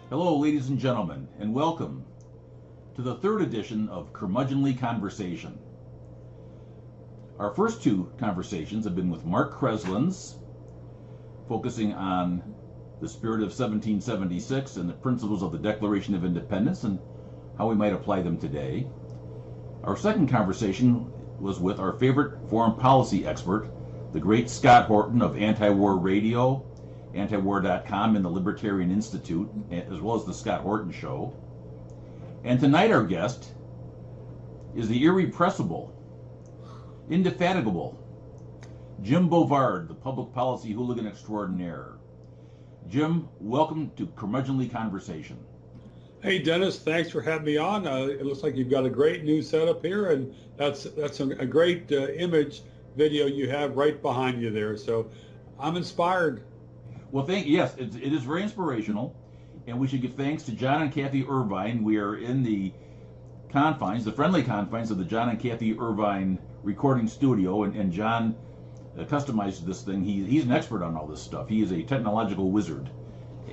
Hello, ladies and gentlemen, and welcome to the third edition of Curmudgeonly Conversation. Our first two conversations have been with Mark Kreslins, focusing on the spirit of 1776 and the principles of the Declaration of Independence and how we might apply them today. Our second conversation was with our favorite foreign policy expert, the great Scott Horton of Anti-War Radio, antiwar.com, and the Libertarian Institute, as well as the Scott Horton Show. And tonight our guest is the irrepressible, indefatigable Jim Bovard, the public policy hooligan extraordinaire. Jim, welcome to Curmudgeonly Conversation. Hey, Dennis, thanks for having me on. It looks like you've got a great new setup here, and that's a great image video you have right behind you there. So I'm inspired. Well, yes, it is very inspirational, and we should give thanks to John and Kathy Irvine. We are in the friendly confines of the John and Kathy Irvine recording studio, and John customized this thing. He's an expert on all this stuff. He is a technological wizard,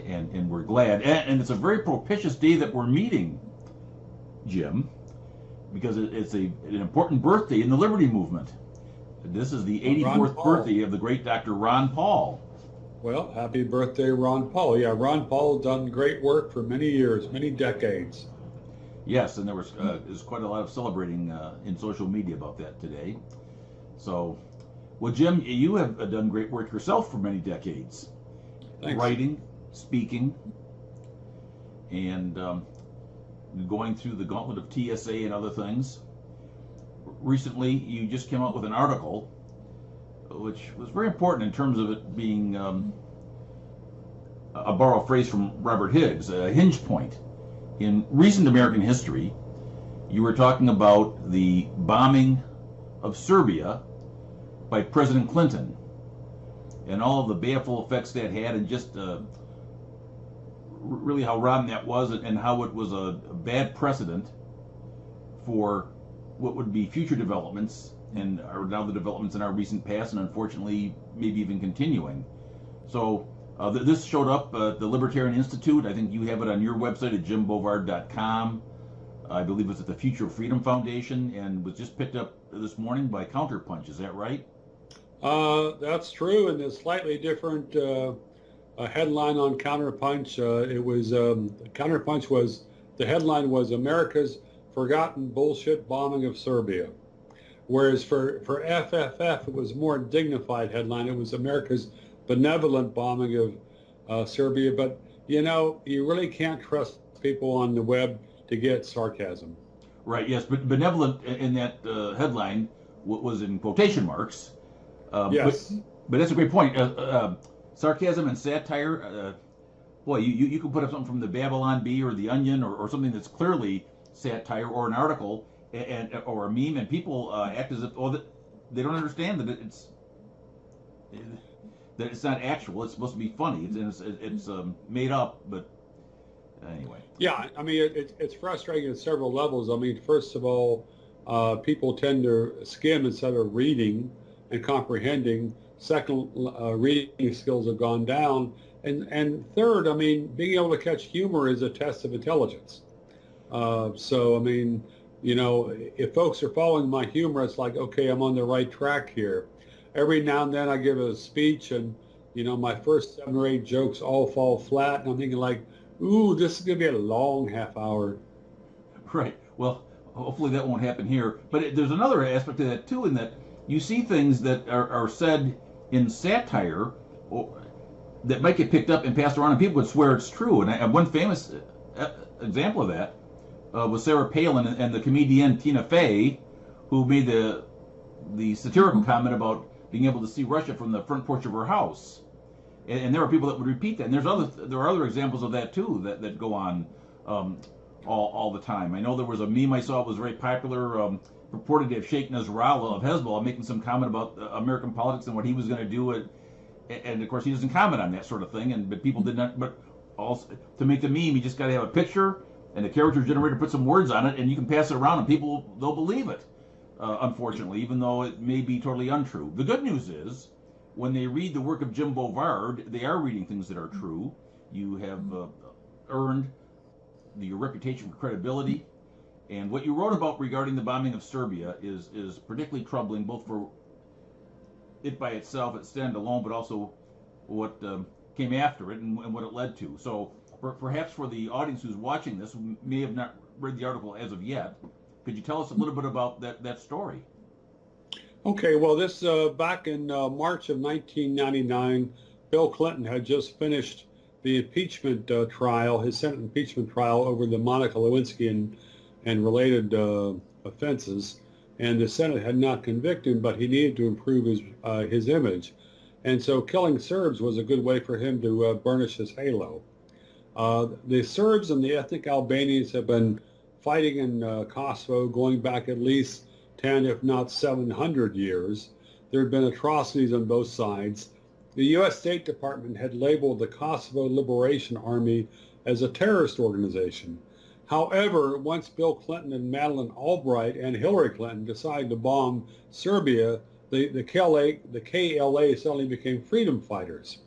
and we're glad. And it's a very propitious day that we're meeting, Jim, because it's an important birthday in the Liberty Movement. This is the 84th birthday of the great Dr. Ron Paul. Well, happy birthday, Ron Paul. Yeah, Ron Paul done great work for many years, many decades. Yes, and there's quite a lot of celebrating in social media about that today. So, well, Jim, you have done great work yourself for many decades. Thanks. Writing, speaking, and going through the gauntlet of TSA and other things. Recently, you just came out with an article which was very important in terms of it being, a borrow phrase from Robert Higgs, a hinge point. In recent American history, you were talking about the bombing of Serbia by President Clinton and all of the baleful effects that had, and just really how rotten that was, and how it was a bad precedent for what would be future developments, and are now the developments in our recent past, and unfortunately maybe even continuing. So this showed up at the Libertarian Institute. I think you have it on your website at jimbovard.com. I believe it's at the Future Freedom Foundation, and was just picked up this morning by Counterpunch. Is that right? That's true, and a slightly different headline on Counterpunch. It was Counterpunch was, the headline was America's Forgotten Bullshit Bombing of Serbia. Whereas for FFF, it was a more dignified headline. It was America's benevolent bombing of Serbia. But, you know, you really can't trust people on the web to get sarcasm. Right, yes, but benevolent in that headline was in quotation marks. Yes. But that's a great point. Sarcasm and satire, boy, you can put up something from the Babylon Bee or the Onion, or something that's clearly satire, or an article, or a meme, and people act as if they don't understand that it's not actual. It's supposed to be funny. It's made up, but anyway. Yeah, I mean it's frustrating at several levels. I mean, first of all, people tend to skim instead of reading and comprehending. Second, reading skills have gone down, and third, I mean, being able to catch humor is a test of intelligence. So I mean, you know, if folks are following my humor, it's like, okay, I'm on the right track here. Every now and then I give a speech, and, you know, my first 7 or 8 jokes all fall flat, and I'm thinking like, ooh, this is going to be a long half hour. Right. Well, hopefully that won't happen here. But there's another aspect to that, too, in that you see things that are said in satire that might get picked up and passed around, and people would swear it's true. And one famous example of that was Sarah Palin and the comedian Tina Fey, who made the satirical comment about being able to see Russia from the front porch of her house. And there are people that would repeat that. And there are other examples of that too that go on all the time. I know there was a meme I saw that was very popular, purported to have Sheikh Nasrallah of Hezbollah making some comment about American politics and what he was going to do. And of course he doesn't comment on that sort of thing. But people did not. But also to make the meme, you just got to have a picture and the character generator put some words on it, and you can pass it around, and they'll believe it. Unfortunately, even though it may be totally untrue. The good news is, when they read the work of Jim Bovard, they are reading things that are true. You have earned, your reputation for credibility, and what you wrote about regarding the bombing of Serbia is particularly troubling, both for it by itself, its standalone, but also what came after it and what it led to. So perhaps for the audience who's watching this, who may have not read the article as of yet, could you tell us a little bit about that story? Okay, well, this back in March of 1999, Bill Clinton had just finished the impeachment trial, his Senate impeachment trial over the Monica Lewinsky and related offenses. And the Senate had not convicted him, but he needed to improve his image. And so killing Serbs was a good way for him to burnish his halo. The Serbs and the ethnic Albanians have been fighting in Kosovo going back at least 10, if not 700 years. There had been atrocities on both sides. The U.S. State Department had labeled the Kosovo Liberation Army as a terrorist organization. However, once Bill Clinton and Madeleine Albright and Hillary Clinton decided to bomb Serbia, the KLA suddenly became freedom fighters.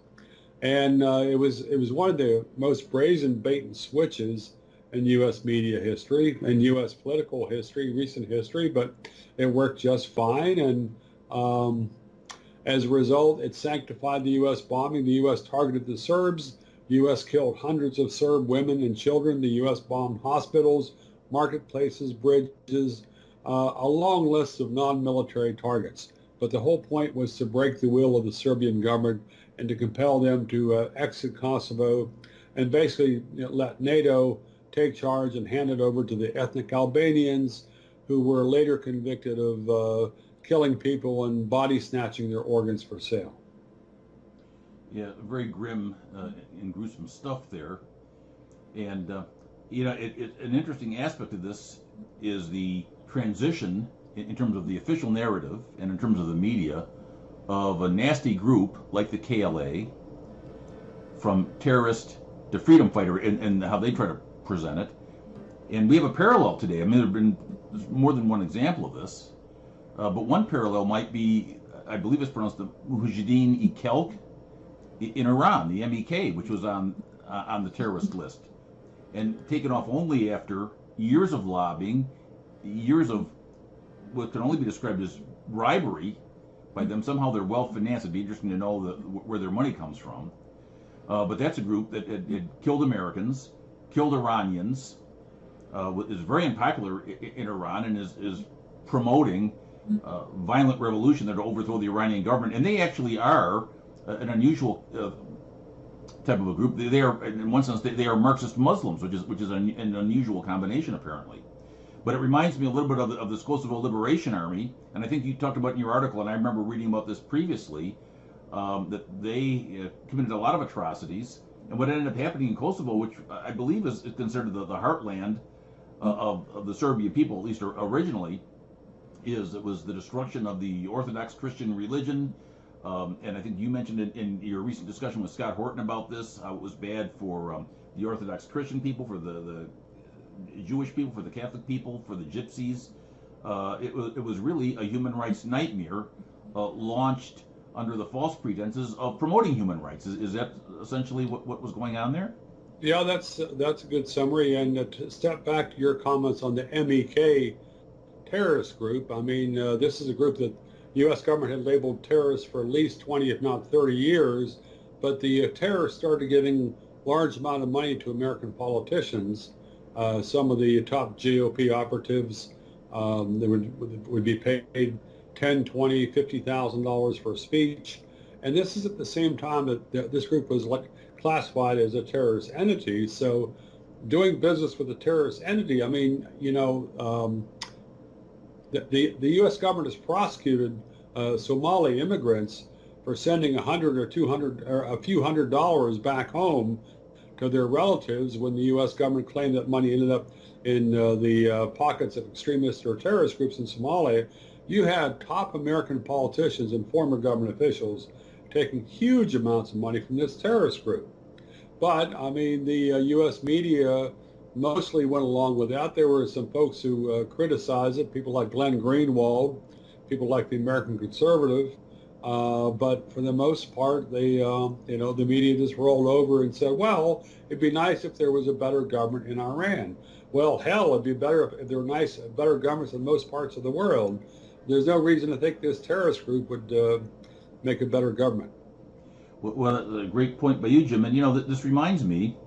And it was one of the most brazen bait and switches in U.S. media history and U.S. political history, recent history, but it worked just fine. And as a result, it sanctified the U.S. bombing. The U.S. targeted the Serbs. The U.S. killed hundreds of Serb women and children. The U.S. bombed hospitals, marketplaces, bridges, a long list of non-military targets. But the whole point was to break the will of the Serbian government and to compel them to exit Kosovo and basically let NATO take charge and hand it over to the ethnic Albanians, who were later convicted of killing people and body snatching their organs for sale. Yeah, very grim and gruesome stuff there. And, an interesting aspect of this is the transition in terms of the official narrative and in terms of the media of a nasty group like the KLA from terrorist to freedom fighter and how they try to present it. And we have a parallel today. I mean, there's more than one example of this. But one parallel might be, I believe it's pronounced the Mujahideen-e-Khalq in Iran, the MEK, which was on the terrorist list, and taken off only after years of lobbying, years of what can only be described as bribery by them. Somehow they're well financed. It'd be interesting to know where their money comes from. But that's a group that had killed Americans, killed Iranians, is very unpopular in Iran, and is promoting violent revolution there to overthrow the Iranian government. And they actually are an unusual type of a group. They are, in one sense, they are Marxist Muslims, which is an unusual combination apparently. But it reminds me a little bit of this Kosovo Liberation Army, and I think you talked about in your article, and I remember reading about this previously, that they committed a lot of atrocities. And what ended up happening in Kosovo, which I believe is considered the heartland of the Serbian people, at least originally, it was the destruction of the Orthodox Christian religion. And I think you mentioned in your recent discussion with Scott Horton about this, how it was bad for the Orthodox Christian people, for the Jewish people, for the Catholic people, for the Gypsies. It was really a human rights nightmare launched under the false pretenses of promoting human rights. Is that essentially what was going on there? Yeah, that's a good summary. And to step back to your comments on the MEK terrorist group, I mean, this is a group that the U.S. government had labeled terrorists for at least 20, if not 30 years, but the terrorists started giving large amount of money to American politicians. Some of the top GOP operatives, they would be paid $10, $20, $50,000 for a speech. And this is at the same time that this group was classified as a terrorist entity. So doing business with a terrorist entity, I mean, the U.S. government has prosecuted Somali immigrants for sending $100 or $200 or a few $100s back home to their relatives when the U.S. government claimed that money ended up in the pockets of extremist or terrorist groups in Somalia. You had top American politicians and former government officials taking huge amounts of money from this terrorist group. But, I mean, the U.S. media mostly went along with that. There were some folks who criticized it, people like Glenn Greenwald, people like the American Conservative, But for the most part, the media just rolled over and said, well, it'd be nice if there was a better government in Iran. Well, hell, it'd be better if there were better governments in most parts of the world. There's no reason to think this terrorist group would make a better government. Well, a great point by you, Jim. And this reminds me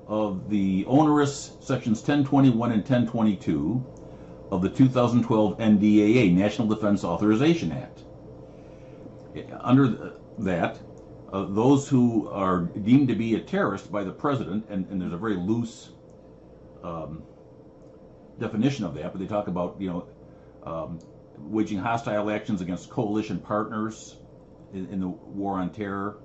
of the onerous sections 1021 and 1022 of the 2012 NDAA, National Defense Authorization Act. Under that, those who are deemed to be a terrorist by the president, and there's a very loose definition of that, but they talk about waging hostile actions against coalition partners in the war on terror,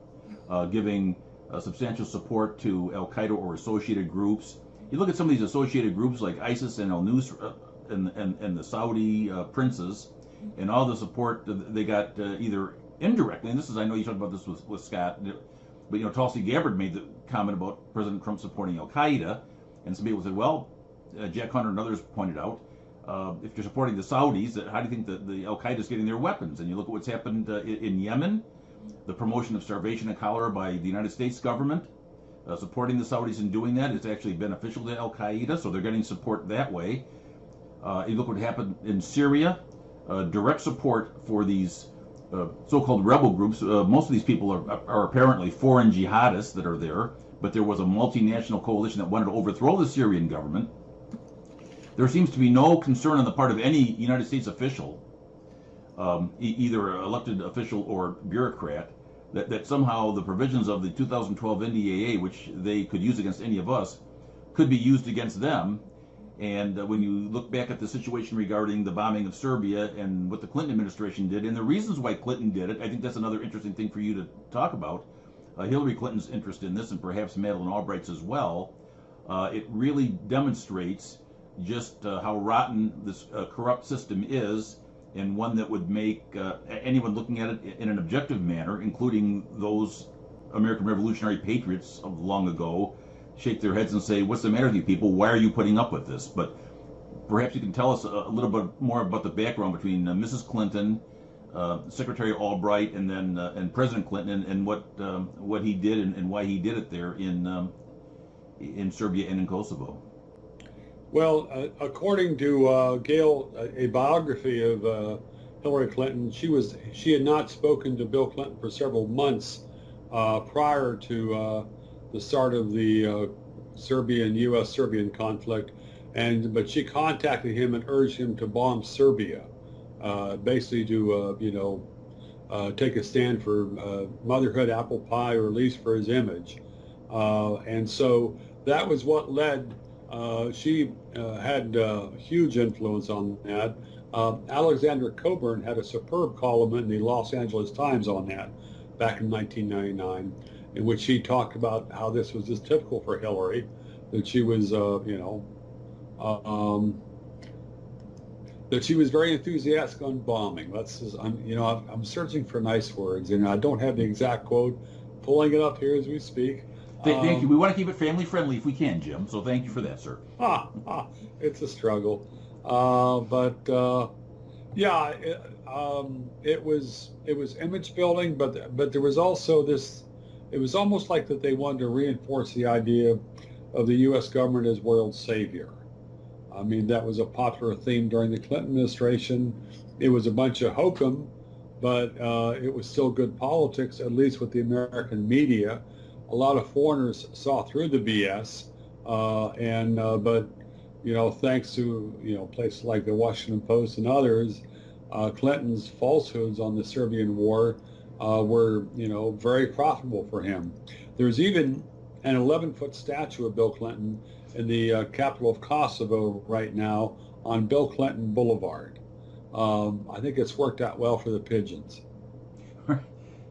giving substantial support to Al Qaeda or associated groups. You look at some of these associated groups like ISIS and al-Nusra and the Saudi princes, and all the support they got either indirectly, and this is, I know you talked about this with Scott, but Tulsi Gabbard made the comment about President Trump supporting Al Qaeda, and some people said, well, Jack Hunter and others pointed out, if you're supporting the Saudis, how do you think that the Al Qaeda is getting their weapons? And you look at what's happened in Yemen, the promotion of starvation and cholera by the United States government, supporting the Saudis in doing that is actually beneficial to Al Qaeda, so they're getting support that way. You look what happened in Syria, direct support for these so-called rebel groups. Most of these people are apparently foreign jihadists that are there, but there was a multinational coalition that wanted to overthrow the Syrian government. There seems to be no concern on the part of any United States official, either elected official or bureaucrat, that somehow the provisions of the 2012 NDAA, which they could use against any of us, could be used against them. And when you look back at the situation regarding the bombing of Serbia and what the Clinton administration did, and the reasons why Clinton did it, I think that's another interesting thing for you to talk about. Hillary Clinton's interest in this, and perhaps Madeleine Albright's as well, it really demonstrates just how rotten this corrupt system is, and one that would make anyone looking at it in an objective manner, including those American Revolutionary patriots of long ago, shake their heads and say, what's the matter with you people? Why are you putting up with this? But perhaps you can tell us a little bit more about the background between Mrs. Clinton, Secretary Albright, and then and President Clinton, and what he did and why he did it there in Serbia and in Kosovo. Well, according to Gail, a biography of Hillary Clinton, she had not spoken to Bill Clinton for several months prior to the start of the U.S.-Serbian conflict, but she contacted him and urged him to bomb Serbia, basically to take a stand for motherhood, apple pie, or at least for his image, and so that was what led. She had huge influence on that. Alexandra Coburn had a superb column in the Los Angeles Times on that back in 1999, in which she talked about how this was just typical for Hillary, that she was, that she was very enthusiastic on bombing. I'm searching for nice words, and I don't have the exact quote. Pulling it up here as we speak. Thank you. We want to keep it family friendly if we can, Jim. So thank you for that, sir. It's a struggle, yeah, it was image building, but there was also this. It was almost like that they wanted to reinforce the idea of the U.S. government as world savior. I mean, that was a popular theme during the Clinton administration. It was a bunch of hokum, but it was still good politics, at least with the American media. A lot of foreigners saw through the BS, but thanks to places like the Washington Post and others, Clinton's falsehoods on the Serbian war were very profitable for him. There's even an 11-foot statue of Bill Clinton in the capital of Kosovo right now on Bill Clinton Boulevard. I think it's worked out well for the pigeons.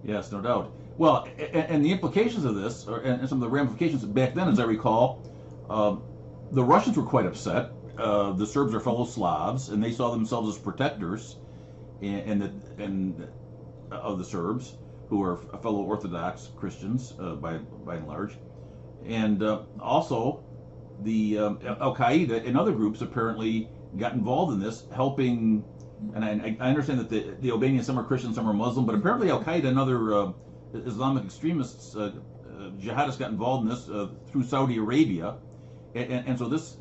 Yes, no doubt. Well, and the implications of this, and some of the ramifications back then, as I recall, the Russians were quite upset. The Serbs are fellow Slavs, and they saw themselves as protectors, and of the Serbs, who are fellow Orthodox Christians by and large, and also the Al Qaeda and other groups apparently got involved in this, helping And I understand that the Albanians, some are Christian, some are Muslim, but apparently Al Qaeda and other Islamic extremists, jihadists, got involved in this through Saudi Arabia, and so this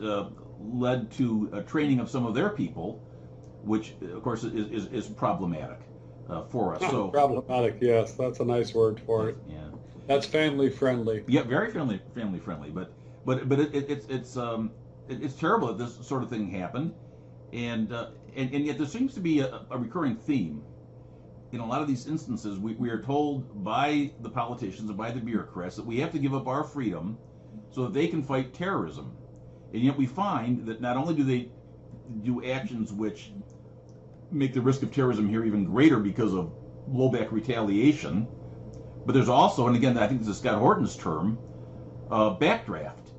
led to a training of some of their people, which of course is problematic for us. So problematic, yes, that's a nice word for it. Yeah, that's family friendly. Yeah, very family friendly, but it's terrible that this sort of thing happened, and yet there seems to be a recurring theme. In a lot of these instances, we are told by the politicians and by the bureaucrats that we have to give up our freedom so that they can fight terrorism. And yet we find that not only do they do actions which make the risk of terrorism here even greater because of blowback retaliation, but there's also, and again, I think this is Scott Horton's term, backdraft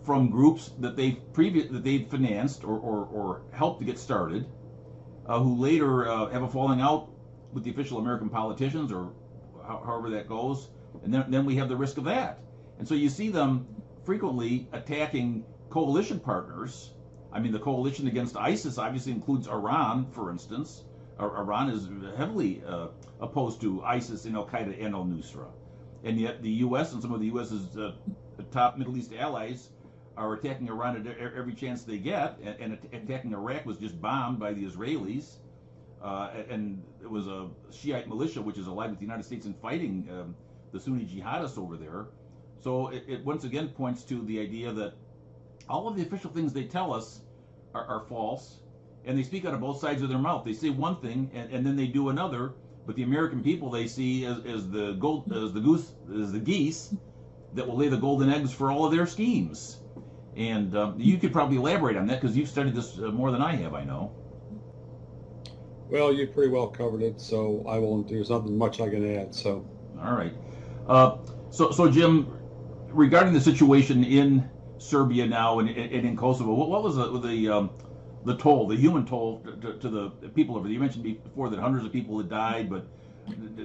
from groups that they've financed or helped to get started, who later have a falling out with the official American politicians, or however that goes, and then we have the risk of that. And so you see them frequently attacking coalition partners. I mean, the coalition against ISIS obviously includes Iran, for instance. Iran is heavily opposed to ISIS and Al Qaeda and Al Nusra, and yet the U.S. and some of the U.S.'s top Middle East allies are attacking Iran at every chance they get, and attacking Iraq was just bombed by the Israelis. And it was a Shiite militia which is allied with the United States in fighting the Sunni jihadists over there. So it once again points to the idea that all of the official things they tell us are false, and they speak out of both sides of their mouth. They say one thing and then they do another, but the American people they see as the geese that will lay the golden eggs for all of their schemes. And you could probably elaborate on that because you've studied this more than I have, I know. Well, you pretty well covered it, so I won't. There's nothing much I can add. So, all right. So Jim, regarding the situation in Serbia now and in Kosovo, what was the toll, the human toll to the people over there? You mentioned before that hundreds of people had died, but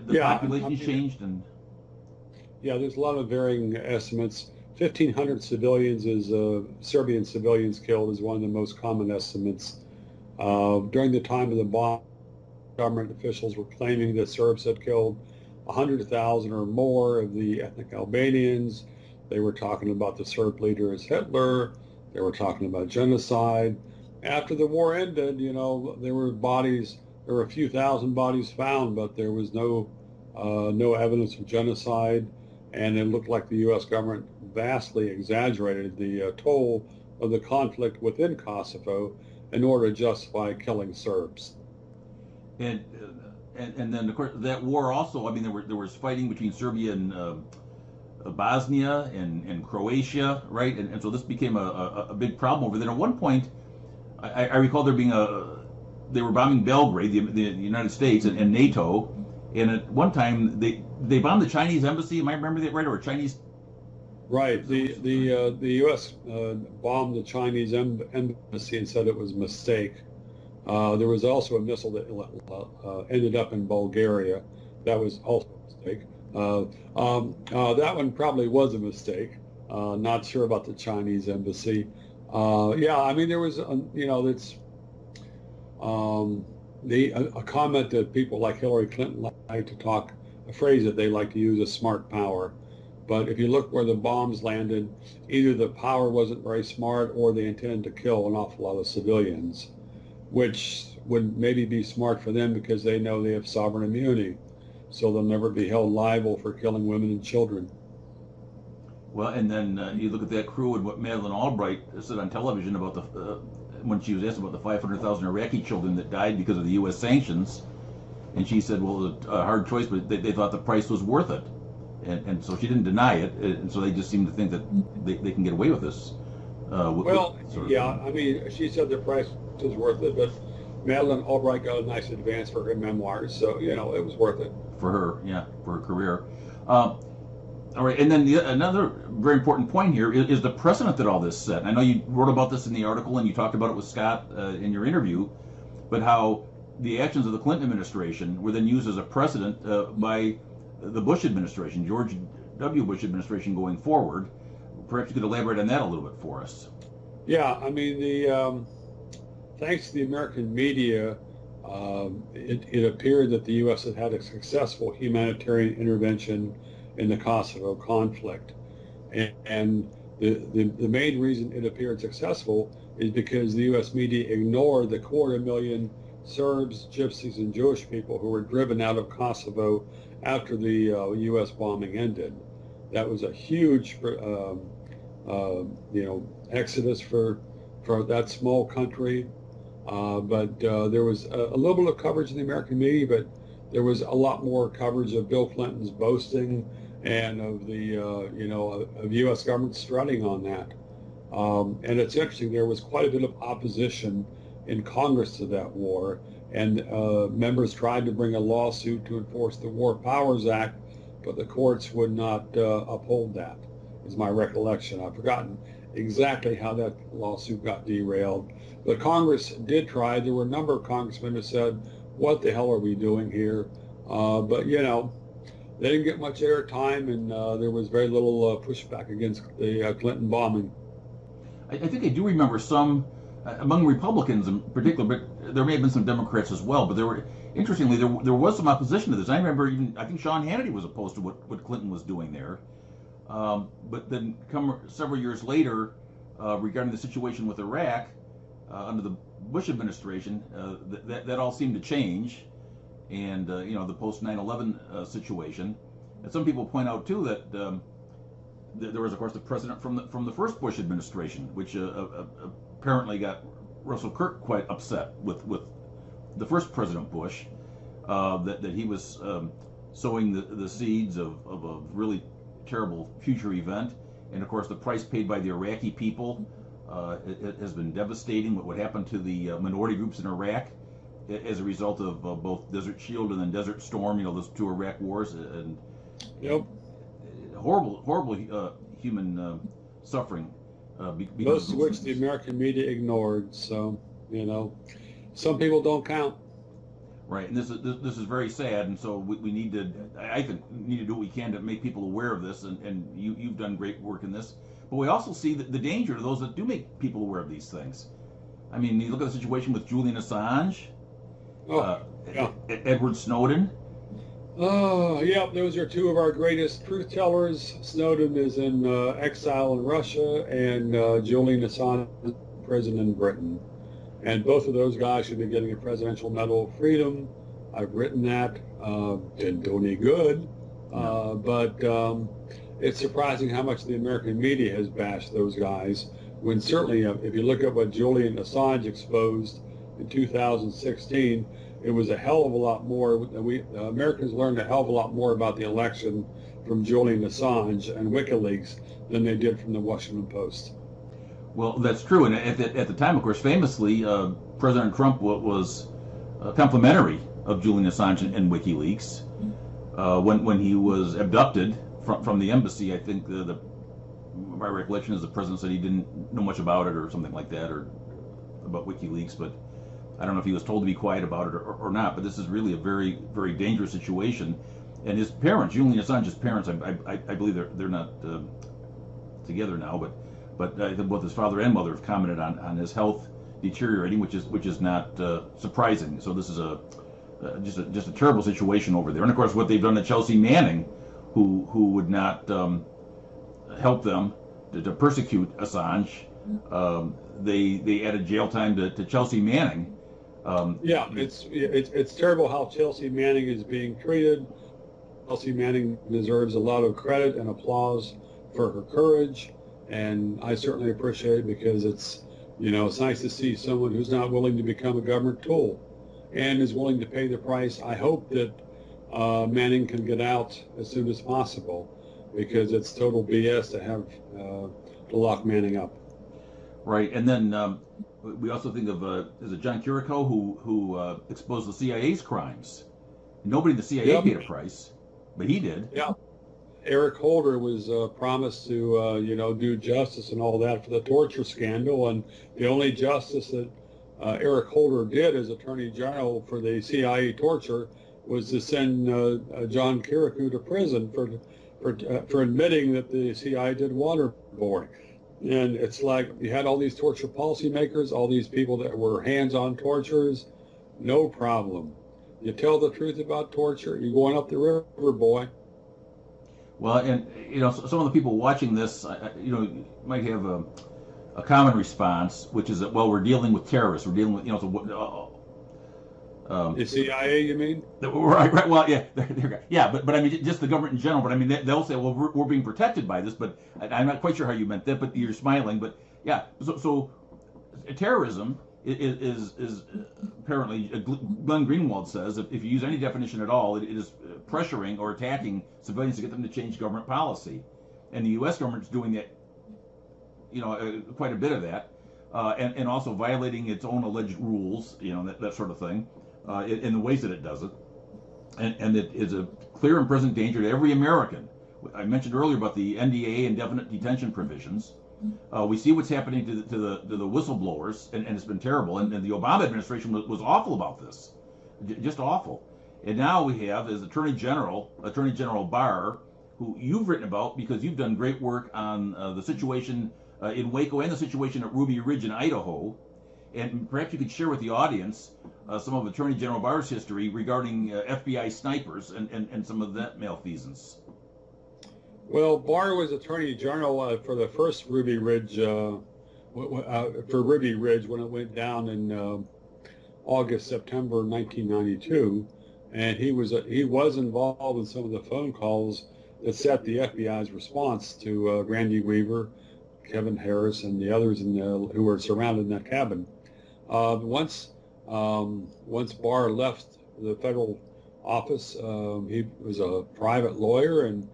the population changed, and there's a lot of varying estimates. 1,500 civilians Serbian civilians killed is one of the most common estimates. During the time of the bomb, government officials were claiming that Serbs had killed 100,000 or more of the ethnic Albanians. They were talking about the Serb leader as Hitler. They were talking about genocide. After the war ended, there were a few thousand bodies found, but there was no evidence of genocide, and it looked like the U.S. government vastly exaggerated the toll of the conflict within Kosovo in order to justify killing Serbs. And then of course that war also. I mean, there was fighting between Serbia and Bosnia and Croatia, right? And so this became a big problem over there. At one point, I recall there being they were bombing Belgrade, the United States and NATO, and at one time they bombed the Chinese embassy. Am I remember that right? Or Chinese? Right. The U.S. Bombed the Chinese embassy and said it was a mistake. There was also a missile that ended up in Bulgaria. That was also a mistake. That one probably was a mistake. Not sure about the Chinese embassy. I mean, there was, it's a comment that people like Hillary Clinton like to talk, a phrase that they like to use is smart power. But if you look where the bombs landed, either the power wasn't very smart or they intended to kill an awful lot of civilians, which would maybe be smart for them because they know they have sovereign immunity. So they'll never be held liable for killing women and children. Well, and then you look at that crew and what Madeleine Albright said on television about when she was asked about the 500,000 Iraqi children that died because of the U.S. sanctions, and she said, well, it was a hard choice, but they thought the price was worth it. And so she didn't deny it, and so they just seem to think that they can get away with this. I mean, she said the price was worth it, but Madeleine Albright got a nice advance for her memoirs, so, it was worth it. For her career. All right, and then another very important point here is the precedent that all this set. I know you wrote about this in the article, and you talked about it with Scott in your interview, but how the actions of the Clinton administration were then used as a precedent by the Bush administration, George W. Bush administration going forward. Perhaps you could elaborate on that a little bit for us. Yeah, I mean, thanks to the American media, it appeared that the U.S. had had a successful humanitarian intervention in the Kosovo conflict. And the main reason it appeared successful is because the U.S. media ignored the 250,000 Serbs, Gypsies, and Jewish people who were driven out of Kosovo after the U.S. bombing ended. That was a huge, exodus for that small country. But there was a little bit of coverage in the American media, but there was a lot more coverage of Bill Clinton's boasting and of the, of U.S. government strutting on that. And it's interesting, there was quite a bit of opposition in Congress to that war, and members tried to bring a lawsuit to enforce the War Powers Act, but the courts would not uphold that, is my recollection. I've forgotten exactly how that lawsuit got derailed. But Congress did try. There were a number of congressmen who said, what the hell are we doing here? But, they didn't get much airtime, and there was very little pushback against the Clinton bombing. I think I do remember some, among Republicans in particular, but there may have been some Democrats as well, but interestingly, there was some opposition to this. I remember I think Sean Hannity was opposed to what Clinton was doing there. But then several years later, regarding the situation with Iraq, under the Bush administration, that all seemed to change, and the post 9/11 situation. And some people point out too that there was, of course, the president from the first Bush administration, which apparently got Russell Kirk quite upset with the first President Bush, that he was sowing the seeds of a really terrible future event. And of course, the price paid by the Iraqi people it has been devastating. What happened to the minority groups in Iraq as a result of both Desert Shield and then Desert Storm, those two Iraq wars, and Yep. horrible human suffering. Most of which the American media ignored. So, some people don't count. Right, and this is very sad, and so we need to, I think, need to do what we can to make people aware of this, and you've done great work in this. But we also see the danger to those that do make people aware of these things. I mean, you look at the situation with Julian Assange, Edward Snowden. Oh, yeah, those are two of our greatest truth tellers. Snowden is in exile in Russia, and Julian Assange is in prison in Britain. And both of those guys should be getting a Presidential Medal of Freedom. I've written that. Didn't do any good. But it's surprising how much the American media has bashed those guys, when certainly if you look at what Julian Assange exposed in 2016, it was a hell of a lot more. Americans learned a hell of a lot more about the election from Julian Assange and WikiLeaks than they did from the Washington Post. Well, that's true, and at the time, of course, famously, President Trump was complimentary of Julian Assange and WikiLeaks when he was abducted from the embassy. I think my recollection is the president said he didn't know much about it or something like that, or about WikiLeaks, but I don't know if he was told to be quiet about it or not. But this is really a very, very dangerous situation. And his parents, Julian Assange's parents, I believe they're not together now, but I think both his father and mother have commented on his health deteriorating, which is not surprising. So this is just a terrible situation over there. And of course, what they've done to Chelsea Manning, who would not help them to persecute Assange, they added jail time to Chelsea Manning. It's terrible how Chelsea Manning is being treated. Chelsea Manning deserves a lot of credit and applause for her courage. And I certainly appreciate it, because it's nice to see someone who's not willing to become a government tool and is willing to pay the price. I hope that Manning can get out as soon as possible, because it's total BS to have to lock Manning up. Right, and then we also think of is it John Curico who exposed the CIA's crimes. Nobody in the CIA paid a price, but he did. Yeah. Eric Holder was promised to, do justice and all that for the torture scandal, and the only justice that Eric Holder did as Attorney General for the CIA torture was to send John Kirikou to prison for admitting that the CIA did waterboarding. And it's like you had all these torture policymakers, all these people that were hands-on torturers, No problem. You tell the truth about torture, you're going up the river, boy. Well, and some of the people watching this, might have a common response, which is that, well, we're dealing with terrorists. We're dealing with, The CIA, you mean? right, right. Well, yeah, yeah, but I mean, just the government in general. But I mean, they'll say, well, we're being protected by this. But I'm not quite sure how you meant that. But you're smiling. But yeah, so terrorism is apparently, Glenn Greenwald says, if you use any definition at all, it is pressuring or attacking civilians to get them to change government policy, and the U.S. government is doing that, quite a bit of that, and also violating its own alleged rules, that sort of thing, in the ways that it does it, and it is a clear and present danger to every American. I mentioned earlier about the NDA, indefinite detention provisions. We see what's happening to the whistleblowers, and it's been terrible. And the Obama administration was awful about this, just awful. And now we have as Attorney General Barr, who you've written about because you've done great work on the situation in Waco and the situation at Ruby Ridge in Idaho. And perhaps you could share with the audience some of Attorney General Barr's history regarding FBI snipers and some of that malfeasance. Well, Barr was Attorney General for the first Ruby Ridge, for Ruby Ridge when it went down in September 1992, and he was involved in some of the phone calls that set the FBI's response to Randy Weaver, Kevin Harris, and the others who were surrounded in that cabin. Once Barr left the federal office, he was a private lawyer, and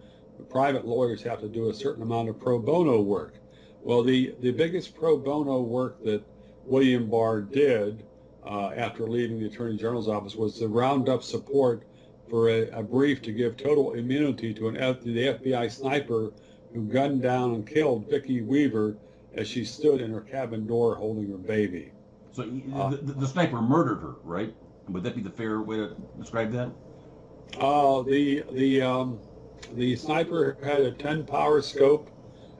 private lawyers have to do a certain amount of pro bono work. Well, the biggest pro bono work that William Barr did after leaving the Attorney General's office was to round up support for a brief to give total immunity to the FBI sniper who gunned down and killed Vicki Weaver as she stood in her cabin door holding her baby. So the sniper murdered her, right? Would that be the fair way to describe that? The sniper had a 10 power scope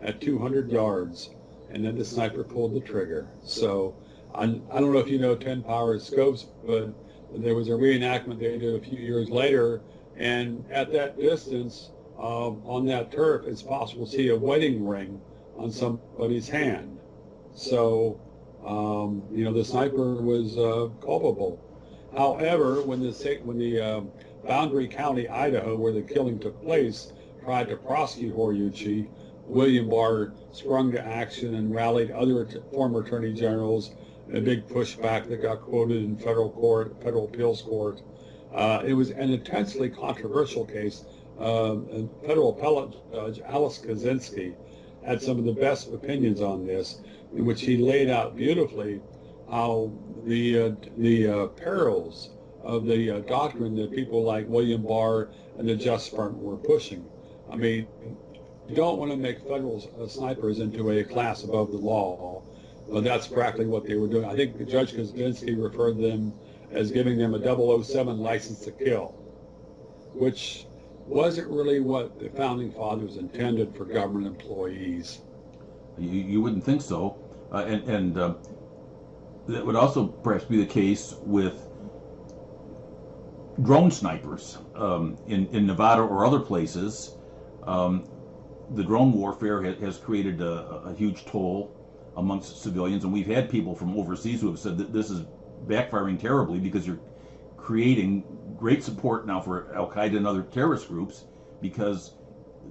at 200 yards, and then the sniper pulled the trigger. So I don't know if you know 10 power scopes, but there was a reenactment they did a few years later, and at that distance, on that turf, it's possible to see a wedding ring on somebody's hand. So, the sniper was culpable. However, when the Boundary County, Idaho, where the killing took place, tried to prosecute Horiuchi, William Barr sprung to action and rallied other former attorney generals. A big pushback that got quoted in federal appeals court. It was an intensely controversial case. And federal appellate judge Alice Kaczynski had some of the best opinions on this, in which he laid out beautifully how the perils of the doctrine that people like William Barr and the Justice Department were pushing. I mean, you don't want to make federal snipers into a class above the law, but that's practically what they were doing. I think Judge Kaczynski referred to them as giving them a 007 license to kill, which wasn't really what the Founding Fathers intended for government employees. You wouldn't think so. And that would also perhaps be the case with drone snipers in Nevada or other places. The drone warfare has created a huge toll amongst civilians, and we've had people from overseas who have said that this is backfiring terribly because you're creating great support now for Al-Qaeda and other terrorist groups, because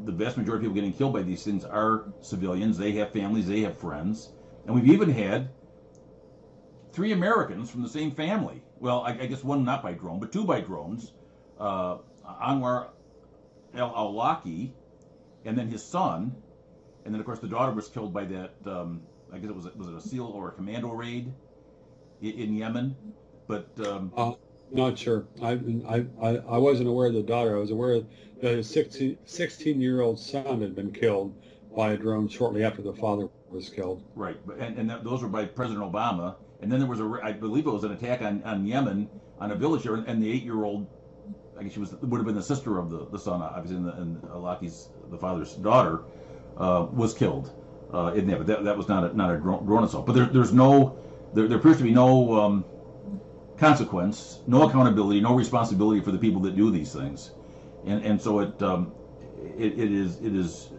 the vast majority of people getting killed by these things are civilians. They have families, they have friends, and we've even had 3 Americans from the same family. Well, I guess one not by drone, but 2 by drones. Anwar al-Awlaki, and then his son, and then of course the daughter was killed by that. I guess was it a SEAL or a commando raid in Yemen? But not sure. I wasn't aware of the daughter. I was aware that his 16-year-old son had been killed by a drone shortly after the father was killed. Right, and those were by President Obama. And then there was I believe it was an attack on Yemen, on a village there, and the 8-year-old, I guess would have been the sister of the son, obviously, and Alaki's, the father's daughter, was killed in that. But that was not a drone assault. But there appears to be no consequence, no accountability, no responsibility for the people that do these things, and so it is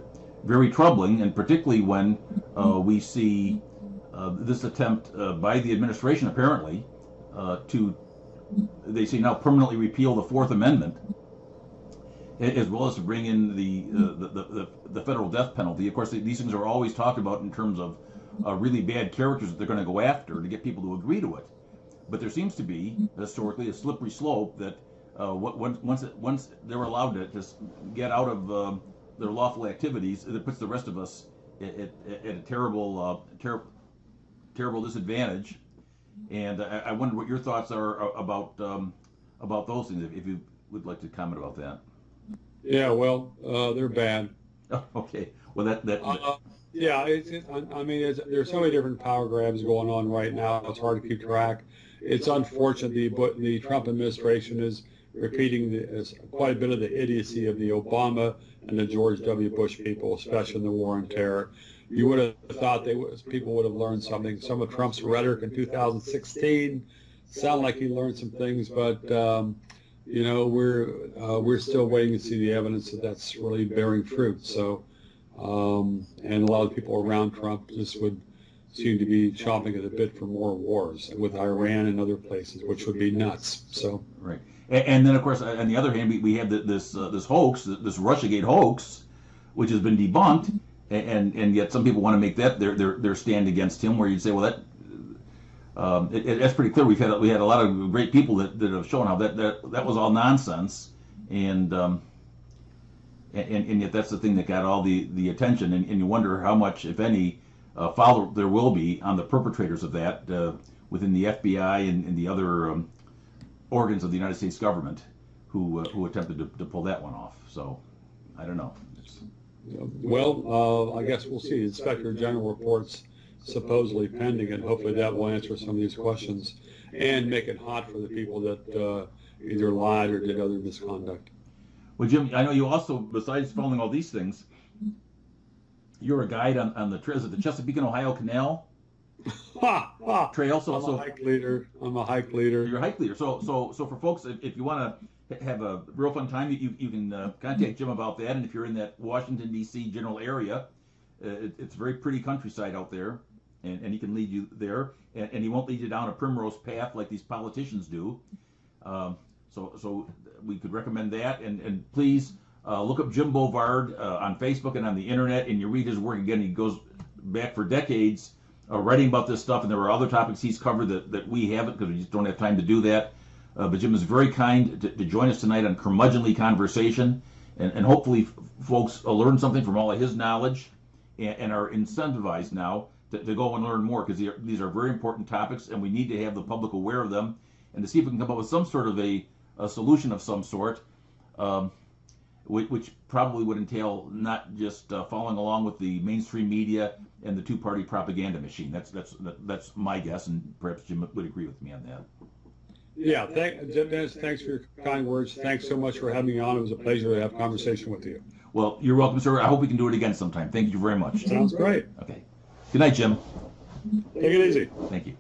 very troubling, and particularly when we see this attempt by the administration apparently to, they say now, permanently repeal the Fourth Amendment, as well as to bring in the federal death penalty. Of course, these things are always talked about in terms of really bad characters that they're going to go after to get people to agree to it. But there seems to be historically a slippery slope that once they're allowed to just get out of their lawful activities, it puts the rest of us at a terrible disadvantage. And I wonder what your thoughts are about those things, if you would like to comment about that. Yeah, well, they're bad. Oh, okay. Well, yeah, I mean, there's so many different power grabs going on right now. It's hard to keep track. It's unfortunate the Trump administration is repeating quite a bit of the idiocy of the Obama and the George W. Bush people, especially in the war on terror. You would have thought people would have learned something. Some of Trump's rhetoric in 2016 sounded like he learned some things, but you know, we're still waiting to see the evidence that that's really bearing fruit. So, and a lot of people around Trump just would seem to be chomping at the bit for more wars with Iran and other places, which would be nuts. So right, and then of course on the other hand, we have this hoax, this Russiagate hoax, which has been debunked, and yet some people want to make that their stand against him. Where you'd say, well, that's pretty clear. We had a lot of great people that have shown how that was all nonsense, and yet that's the thing that got all the attention, and you wonder how much, if any, follow there will be on the perpetrators of that within the FBI and the other organs of the United States government who attempted to pull that one off. So I don't know. Well, I guess we'll see. Inspector General reports supposedly pending, and hopefully that will answer some of these questions and make it hot for the people that either lied or did other misconduct. Well, Jim, I know you also, besides following all these things, you're a guide on the trails of the Chesapeake and Ohio Canal trail. So, I'm a hike leader. You're a hike leader. So for folks, if you want to have a real fun time, you can contact Jim about that. And if you're in that Washington, D.C. general area, it's very pretty countryside out there, and he can lead you there. And he won't lead you down a primrose path like these politicians do. So we could recommend that. And please look up Jim Bovard on Facebook and on the internet, and you read his work again. He goes back for decades writing about this stuff, and there are other topics he's covered that we haven't because we just don't have time to do that. But Jim is very kind to join us tonight on Curmudgeonly Conversation, and hopefully folks will learn something from all of his knowledge and are incentivized now to go and learn more, because these are very important topics, and we need to have the public aware of them, and to see if we can come up with some sort of a solution of some sort, which probably would entail not just following along with the mainstream media and the two-party propaganda machine. That's my guess, and perhaps Jim would agree with me on that. Yeah, Dennis, thanks for your kind words. Thanks so much for having me on. It was a pleasure to have a conversation with you. Well, you're welcome, sir. I hope we can do it again sometime. Thank you very much. Sounds great. Okay. Good night, Jim. Take it easy. Thank you.